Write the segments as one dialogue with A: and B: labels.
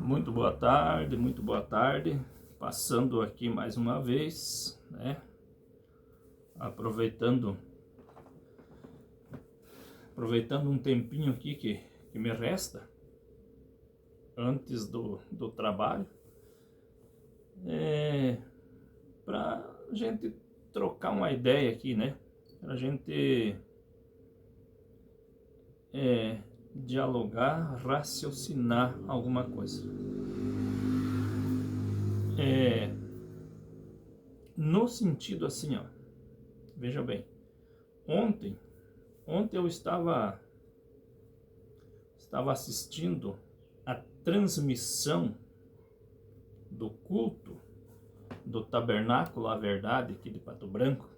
A: Muito boa tarde, passando aqui mais uma vez, né, aproveitando um tempinho aqui que me resta, antes do trabalho, para a gente trocar uma ideia aqui, né, para a gente dialogar, raciocinar alguma coisa. No sentido assim, ó, veja bem, ontem eu estava assistindo a transmissão do culto do Tabernáculo à Verdade aqui de Pato Branco.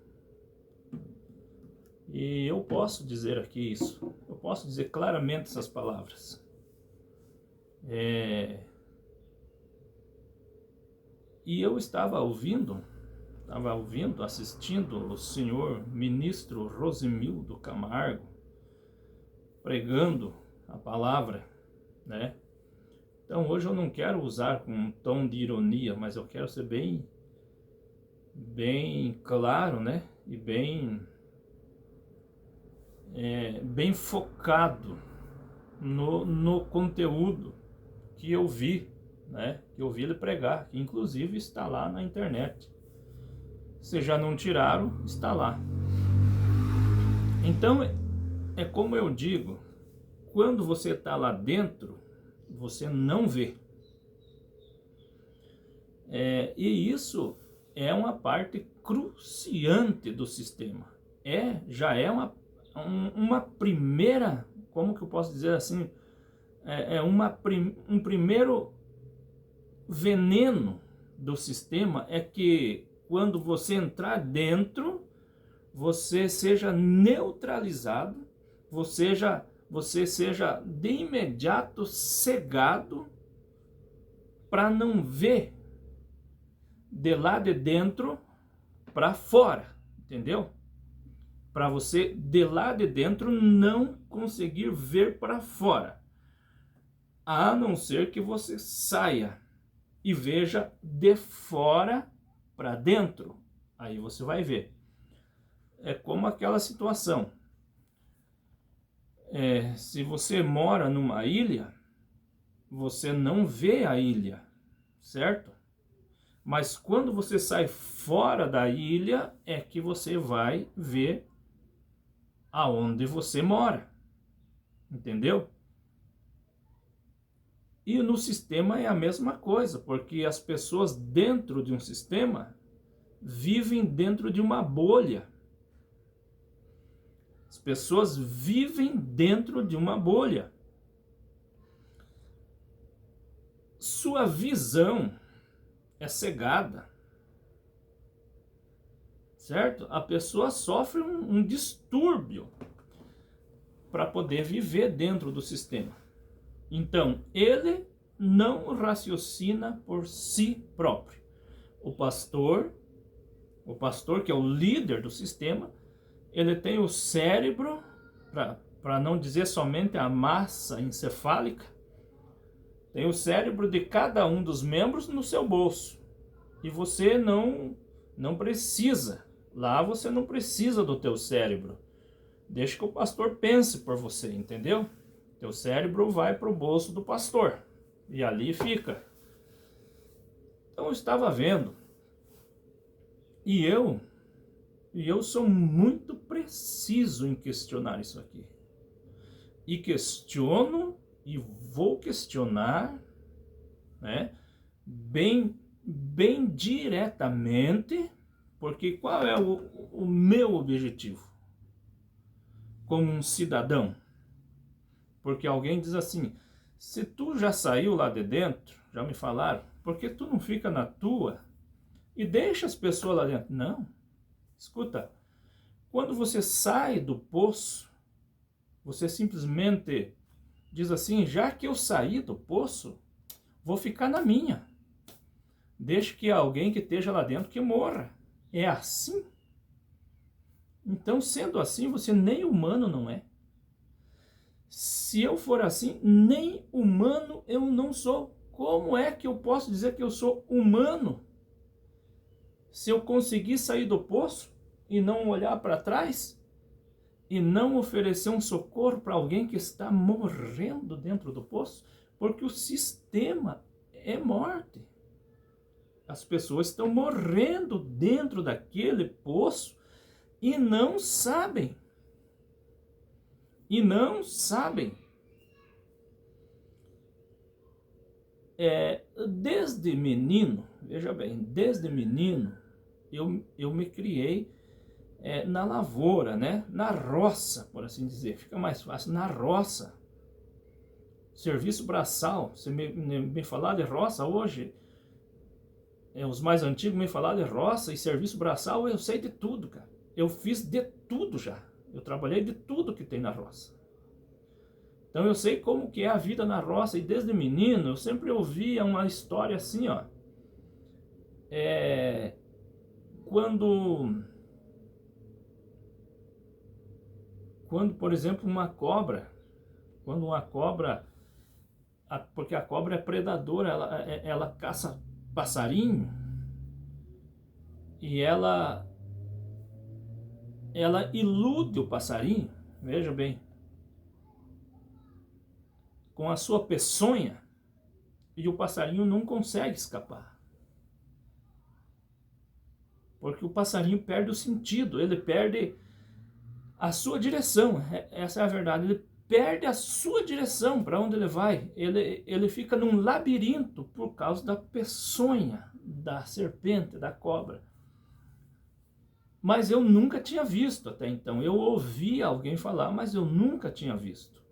A: E eu posso dizer aqui isso, eu posso dizer claramente essas palavras. E eu estava assistindo o senhor ministro Rosemildo Camargo pregando a palavra, né? Então hoje eu não quero usar com um tom de ironia, mas eu quero ser bem claro, né? E bem focado no conteúdo que eu vi, né? Que eu vi ele pregar, que inclusive está lá na internet. Se já não tiraram, está lá. Então, é como eu digo, quando você está lá dentro, você não vê. E isso é uma parte cruciante do sistema. Já é uma primeira, como que eu posso dizer assim, um primeiro veneno do sistema é que quando você entrar dentro, você seja neutralizado, você seja de imediato cegado para não ver de lá de dentro para fora, entendeu? Para você de lá de dentro não conseguir ver para fora, a não ser que você saia e veja de fora para dentro, aí você vai ver. É como aquela situação, se você mora numa ilha, você não vê a ilha, certo? Mas quando você sai fora da ilha, é que você vai ver aonde você mora, entendeu? E no sistema é a mesma coisa, porque as pessoas dentro de um sistema vivem dentro de uma bolha. As pessoas vivem dentro de uma bolha. Sua visão é cegada, certo? A pessoa sofre um distúrbio para poder viver dentro do sistema. Então, ele não raciocina por si próprio. O pastor que é o líder do sistema, ele tem o cérebro, para não dizer somente a massa encefálica, tem o cérebro de cada um dos membros no seu bolso. E você não precisa, lá você não precisa do teu cérebro. Deixa que o pastor pense por você, entendeu? Teu cérebro vai para o bolso do pastor e ali fica. Então eu estava vendo, e eu sou muito preciso em questionar isso aqui. E questiono e vou questionar, né, bem diretamente, porque qual é o meu objetivo como um cidadão? Porque alguém diz assim, se tu já saiu lá de dentro, já me falaram, por que tu não fica na tua e deixa as pessoas lá dentro? Não, escuta, quando você sai do poço, você simplesmente diz assim, já que eu saí do poço, vou ficar na minha. Deixa que alguém que esteja lá dentro que morra. É assim? Então, sendo assim, você nem humano não é. Se eu for assim, nem humano eu não sou. Como é que eu posso dizer que eu sou humano se eu conseguir sair do poço e não olhar para trás e não oferecer um socorro para alguém que está morrendo dentro do poço? Porque o sistema é morte. As pessoas estão morrendo dentro daquele poço e não sabem. E não sabem. Desde menino, veja bem, desde menino, eu me criei na lavoura, né? Na roça, por assim dizer. Fica mais fácil, na roça. Serviço braçal. Você me falar de roça hoje, os mais antigos me falaram de roça e serviço braçal, eu sei de tudo, cara. Eu fiz de tudo já. Eu trabalhei de tudo que tem na roça. Então eu sei como que é a vida na roça, e desde menino eu sempre ouvia uma história assim, ó. Quando, por exemplo, quando uma cobra, porque a cobra é predadora, ela caça passarinho, e ela ilude o passarinho, veja bem, com a sua peçonha, e o passarinho não consegue escapar. Porque o passarinho perde o sentido, ele perde a sua direção, essa é a verdade, ele perde a sua direção, para onde ele vai, ele fica num labirinto por causa da peçonha da serpente, da cobra. Mas eu nunca tinha visto até então, eu ouvi alguém falar, mas eu nunca tinha visto.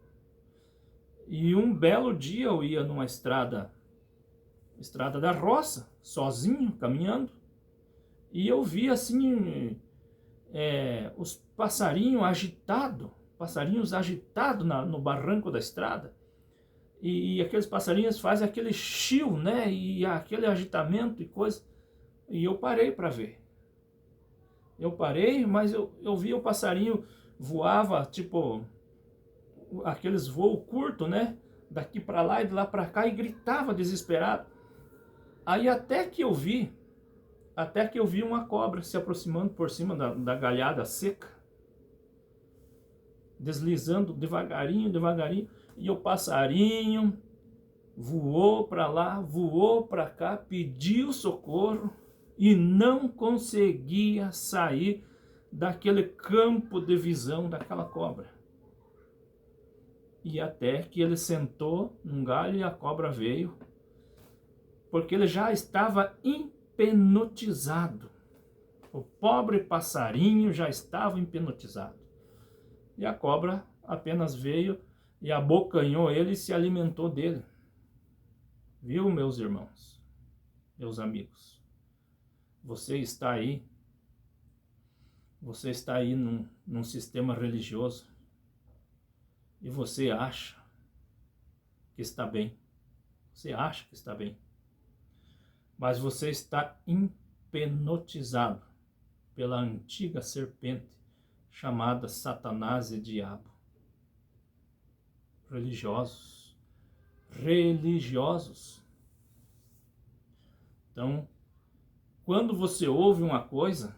A: E um belo dia eu ia numa estrada da roça, sozinho, caminhando, e eu vi assim os passarinhos agitados no barranco da estrada, e aqueles passarinhos fazem aquele chiu, né, e aquele agitamento e coisa, e eu parei para ver. Eu parei, mas eu vi o passarinho voava, tipo, aqueles voos curtos, né, daqui para lá e de lá para cá, e gritava desesperado. Aí até que eu vi uma cobra se aproximando por cima da galhada seca, deslizando devagarinho, e o passarinho voou para lá, voou para cá, pediu socorro e não conseguia sair daquele campo de visão daquela cobra. E até que ele sentou num galho e a cobra veio, porque ele já estava hipnotizado. O pobre passarinho já estava hipnotizado. E a cobra apenas veio e abocanhou ele e se alimentou dele. Viu, meus irmãos, meus amigos? Você está aí num sistema religioso e você acha que está bem. Você acha que está bem. Mas você está hipnotizado pela antiga serpente chamada Satanás e Diabo. Religiosos. Então, quando você ouve uma coisa,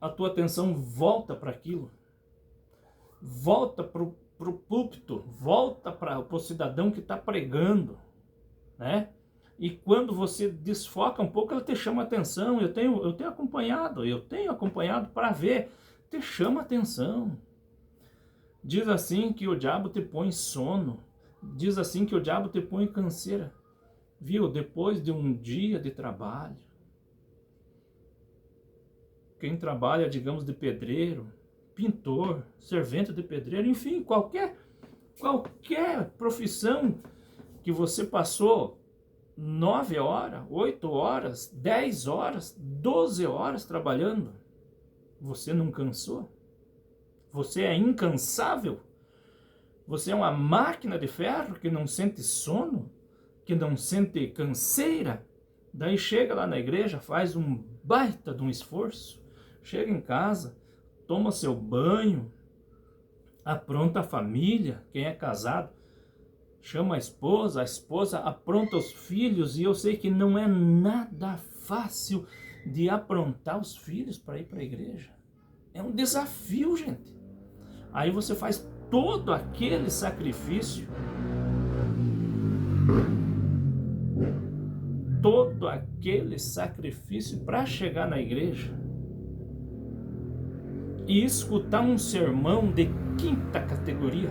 A: a tua atenção volta para aquilo. Volta para o púlpito, volta para o cidadão que está pregando, né? E quando você desfoca um pouco, ela te chama atenção. Eu tenho acompanhado para ver, te chama atenção. Diz assim que o diabo te põe sono, diz assim que o diabo te põe canseira, viu? Depois de um dia de trabalho, quem trabalha, digamos, de pedreiro, pintor, servente de pedreiro, enfim, qualquer profissão que você passou 9 horas, 8 horas, 10 horas, 12 horas trabalhando, você não cansou? Você é incansável? Você é uma máquina de ferro que não sente sono? Que não sente canseira? Daí chega lá na igreja, faz um baita de um esforço, chega em casa, toma seu banho, apronta a família, quem é casado, chama a esposa apronta os filhos, e eu sei que não é nada fácil de aprontar os filhos para ir para a igreja. É um desafio, gente. Aí você faz todo aquele sacrifício, para chegar na igreja e escutar um sermão de quinta categoria.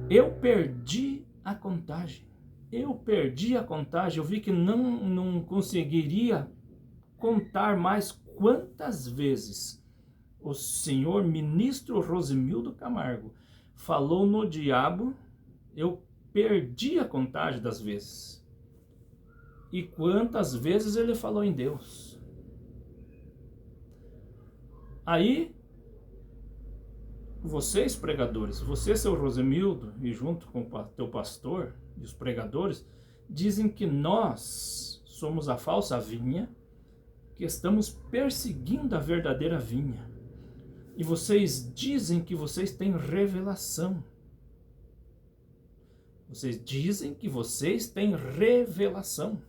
A: Eu perdi a contagem. Eu vi que não conseguiria contar mais quantas vezes o senhor ministro Rosemildo Camargo falou no diabo. Eu perdi a contagem das vezes. E quantas vezes ele falou em Deus. Aí, vocês pregadores, você, seu Rosemildo, e junto com o teu pastor e os pregadores, dizem que nós somos a falsa vinha, que estamos perseguindo a verdadeira vinha. E vocês dizem que vocês têm revelação. Vocês dizem que vocês têm revelação.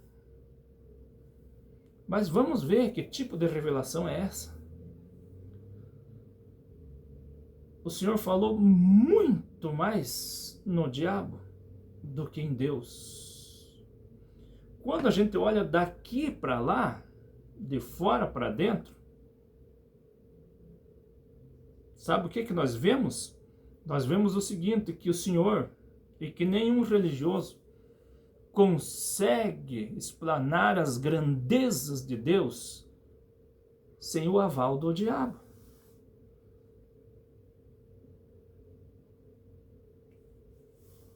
A: Mas vamos ver que tipo de revelação é essa. O Senhor falou muito mais no diabo do que em Deus. Quando a gente olha daqui para lá, de fora para dentro, sabe o que nós vemos? Nós vemos o seguinte, que o Senhor, e que nenhum religioso consegue explanar as grandezas de Deus sem o aval do diabo.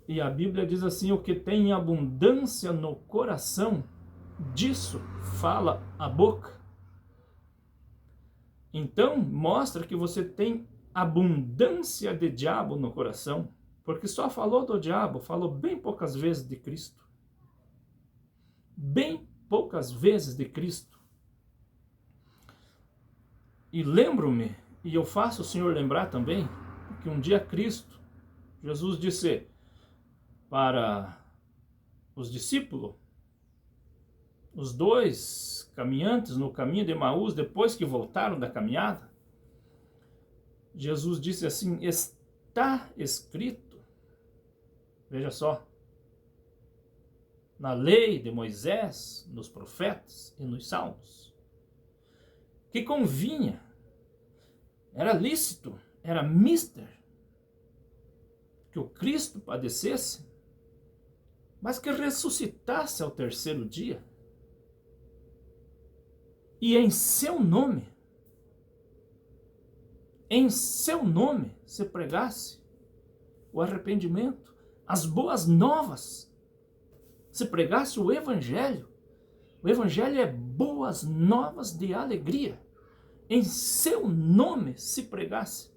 A: E a Bíblia diz assim, o que tem abundância no coração, disso fala a boca. Então, mostra que você tem abundância de diabo no coração, porque só falou do diabo, falou bem poucas vezes de Cristo. Bem poucas vezes de Cristo. E lembro-me, e eu faço o Senhor lembrar também, que um dia Cristo, Jesus disse para os discípulos, os dois caminhantes no caminho de Emaús, depois que voltaram da caminhada, Jesus disse assim, está escrito, veja só, na lei de Moisés, nos profetas e nos salmos, que convinha, era lícito, era mister, que o Cristo padecesse, mas que ressuscitasse ao terceiro dia, e em seu nome se pregasse o arrependimento, as boas novas, se pregasse o Evangelho. O Evangelho é boas novas de alegria. Em seu nome se pregasse.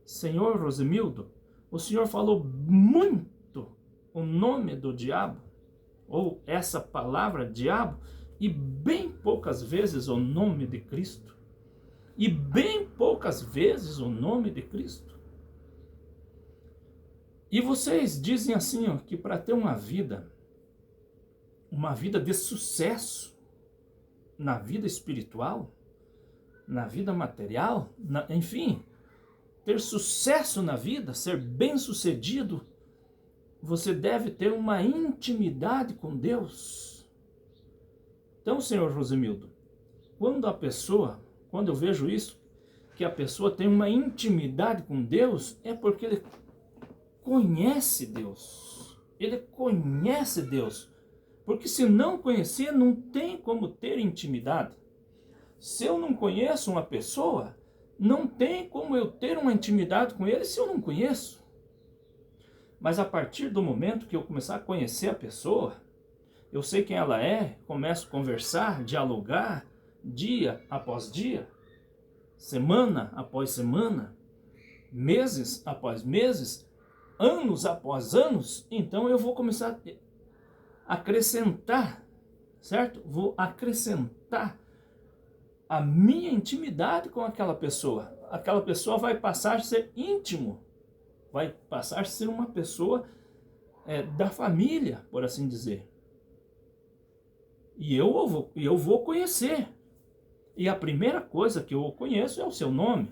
A: Senhor Rosemildo, o Senhor falou muito o nome do diabo, ou essa palavra diabo, e bem poucas vezes o nome de Cristo. E bem poucas vezes o nome de Cristo. E vocês dizem assim, ó, que para ter uma vida de sucesso na vida espiritual, na vida material, enfim, ter sucesso na vida, ser bem-sucedido, você deve ter uma intimidade com Deus. Então, senhor Rosemildo, quando eu vejo isso, que a pessoa tem uma intimidade com Deus, é porque ele conhece Deus. Ele conhece Deus. Porque se não conhecer, não tem como ter intimidade. Se eu não conheço uma pessoa, não tem como eu ter uma intimidade com ele se eu não conheço. Mas a partir do momento que eu começar a conhecer a pessoa, eu sei quem ela é, começo a conversar, dialogar, dia após dia, semana após semana, meses após meses, anos após anos, então eu vou começar a acrescentar, certo? Vou acrescentar a minha intimidade com aquela pessoa. Aquela pessoa vai passar a ser íntimo vai passar a ser uma pessoa da família, por assim dizer. E eu vou conhecer. E a primeira coisa que eu conheço é o seu nome.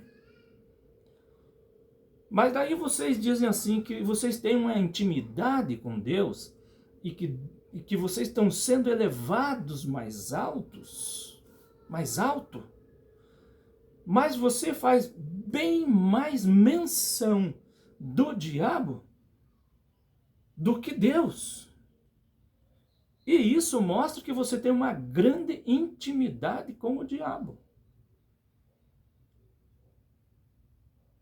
A: Mas daí vocês dizem assim que vocês têm uma intimidade com Deus e que vocês estão sendo elevados mais alto. Mas você faz bem mais menção do diabo do que Deus. E isso mostra que você tem uma grande intimidade com o diabo.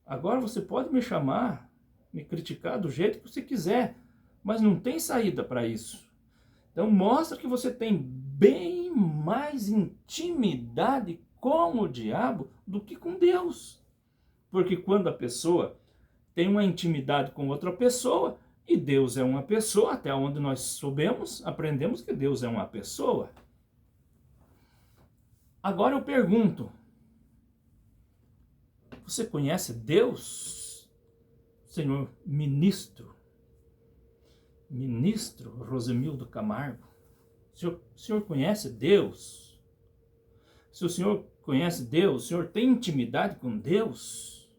A: Agora você pode me chamar, me criticar do jeito que você quiser, mas não tem saída para isso. Então mostra que você tem bem mais intimidade com o diabo do que com Deus. Porque quando a pessoa tem uma intimidade com outra pessoa, e Deus é uma pessoa, até onde nós soubemos, aprendemos que Deus é uma pessoa. Agora eu pergunto, você conhece Deus, senhor ministro Rosemildo Camargo? O senhor conhece Deus? Se o senhor conhece Deus, o senhor tem intimidade com Deus?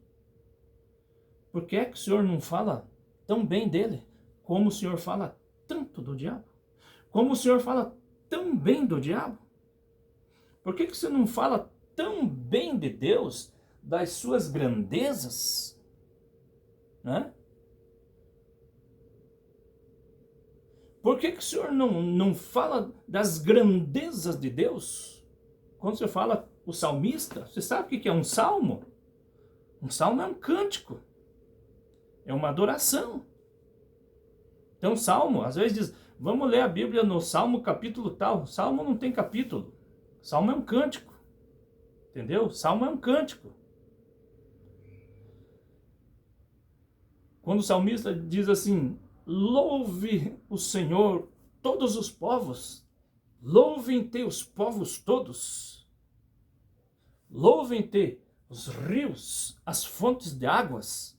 A: Por que é que o senhor não fala tão bem dele, como o senhor fala tanto do diabo? Como o senhor fala tão bem do diabo? Por que você não fala tão bem de Deus, das suas grandezas? Né? Por que o senhor não fala das grandezas de Deus? Quando você fala o salmista, você sabe o que é um salmo? Um salmo é um cântico. É uma adoração. Então, salmo, às vezes diz, vamos ler a Bíblia no salmo capítulo tal. Salmo não tem capítulo. Salmo é um cântico. Entendeu? Salmo é um cântico. Quando o salmista diz assim, louve o Senhor todos os povos, louvem-te os povos todos, louvem-te os rios, as fontes de águas,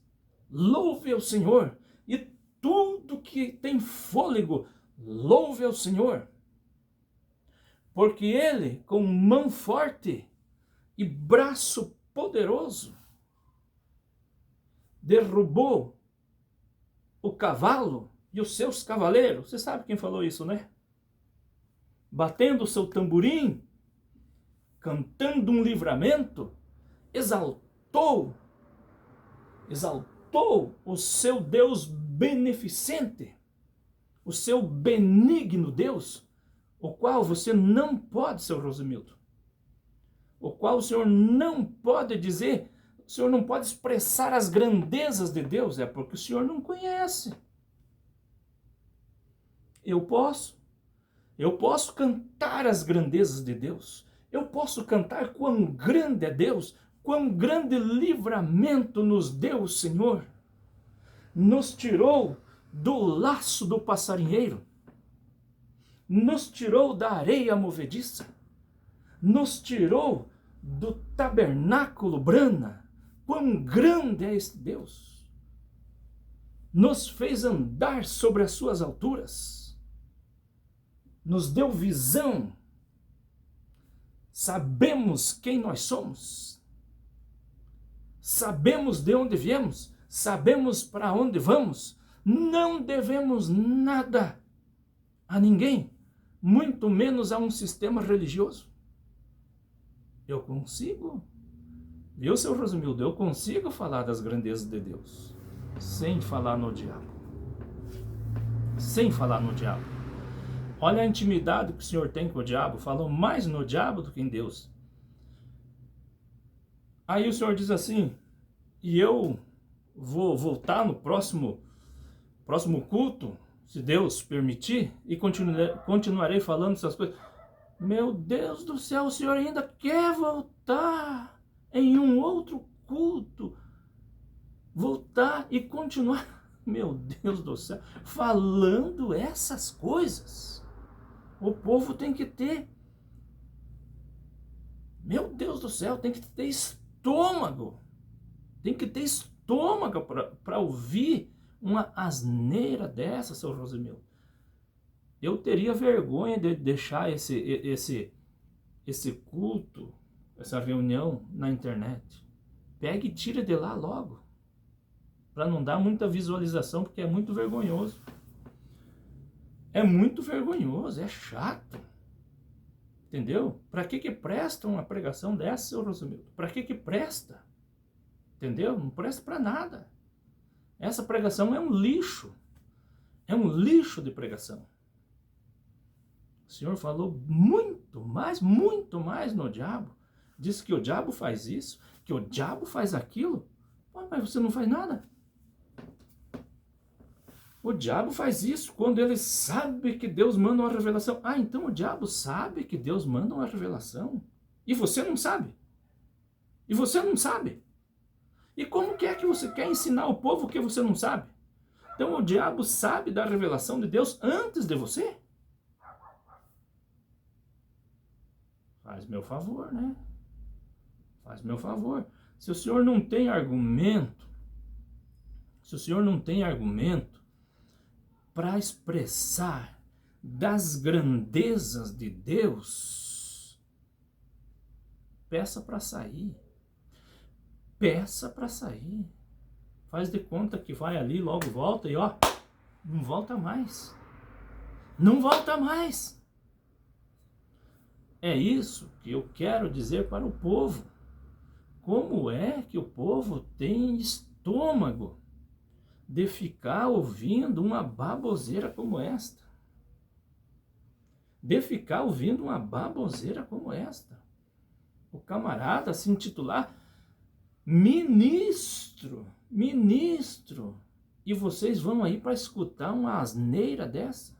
A: louve ao Senhor, e tudo que tem fôlego, louve ao Senhor. Porque Ele, com mão forte e braço poderoso, derrubou o cavalo e os seus cavaleiros. Você sabe quem falou isso, né? Batendo o seu tamborim, cantando um livramento, exaltou o seu Deus beneficente, o seu benigno Deus, o qual você não pode, seu Rosemildo, o qual o senhor não pode dizer, o senhor não pode expressar as grandezas de Deus, é porque o senhor não conhece. Eu posso cantar as grandezas de Deus, eu posso cantar quão grande é Deus, quão grande livramento nos deu o Senhor, nos tirou do laço do passarinheiro, nos tirou da areia movediça, nos tirou do tabernáculo Brana. Quão grande é este Deus! Nos fez andar sobre as suas alturas, nos deu visão, sabemos quem nós somos, sabemos de onde viemos, sabemos para onde vamos, não devemos nada a ninguém, muito menos a um sistema religioso. Eu consigo, viu, seu Rosemildo, eu consigo falar das grandezas de Deus, sem falar no diabo. Sem falar no diabo. Olha a intimidade que o senhor tem com o diabo, falou mais no diabo do que em Deus. Aí o senhor diz assim, e eu vou voltar no próximo culto, se Deus permitir, e continuarei falando essas coisas. Meu Deus do céu, o senhor ainda quer voltar em um outro culto, voltar e continuar, meu Deus do céu, falando essas coisas? O povo tem que ter, meu Deus do céu, tem que ter estômago, tem que ter estômago estômago para ouvir uma asneira dessa, seu Rosimildo. Eu teria vergonha de deixar esse culto, essa reunião na internet. Pega e tira de lá logo, para não dar muita visualização, porque é muito vergonhoso. É muito vergonhoso, é chato. Entendeu? Para que presta uma pregação dessa, seu Rosimildo? Para que presta? Entendeu? Não presta para nada. Essa pregação é um lixo. É um lixo de pregação. O Senhor falou muito mais no diabo. Disse que o diabo faz isso, que o diabo faz aquilo. Pô, mas você não faz nada. O diabo faz isso quando ele sabe que Deus manda uma revelação. Ah, então o diabo sabe que Deus manda uma revelação. E você não sabe. E você não sabe. E como que é que você quer ensinar o povo o que você não sabe? Então o diabo sabe da revelação de Deus antes de você? Faz meu favor, né? Faz meu favor. Se o senhor não tem argumento, para expressar das grandezas de Deus, peça para sair. Peça para sair. Faz de conta que vai ali, logo volta e ó, não volta mais. Não volta mais. É isso que eu quero dizer para o povo. Como é que o povo tem estômago de ficar ouvindo uma baboseira como esta? De ficar ouvindo uma baboseira como esta? O camarada se intitular ministro, e vocês vão aí para escutar uma asneira dessa?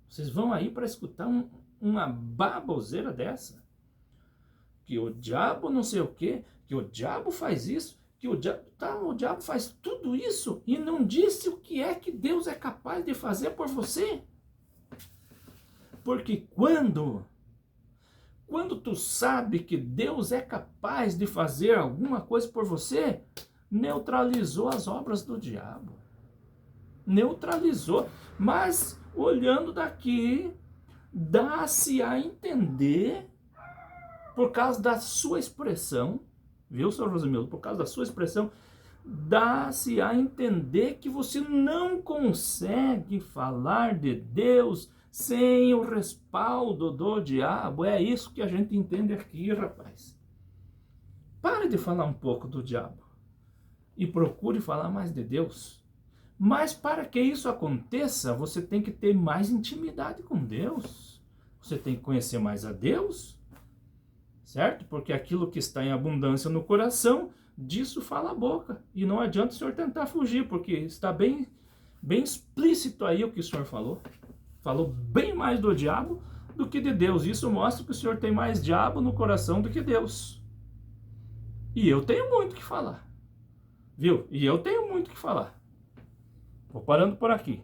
A: Vocês vão aí para escutar uma baboseira dessa? Que o diabo não sei o quê, que o diabo faz isso, que o diabo faz tudo isso e não disse o que é que Deus é capaz de fazer por você. Porque quando tu sabe que Deus é capaz de fazer alguma coisa por você, neutralizou as obras do diabo. Neutralizou. Mas, olhando daqui, dá-se a entender, por causa da sua expressão, viu, senhor Rosimildo? Por causa da sua expressão, dá-se a entender que você não consegue falar de Deus sem o respaldo do diabo. É isso que a gente entende aqui, rapaz. Pare de falar um pouco do diabo e procure falar mais de Deus. Mas para que isso aconteça, você tem que ter mais intimidade com Deus. Você tem que conhecer mais a Deus, certo? Porque aquilo que está em abundância no coração, disso fala a boca. E não adianta o senhor tentar fugir, porque está bem explícito aí o que o senhor falou. Falou bem mais do diabo do que de Deus. Isso mostra que o senhor tem mais diabo no coração do que Deus. E eu tenho muito o que falar. Viu? E eu tenho muito o que falar. Vou parando por aqui.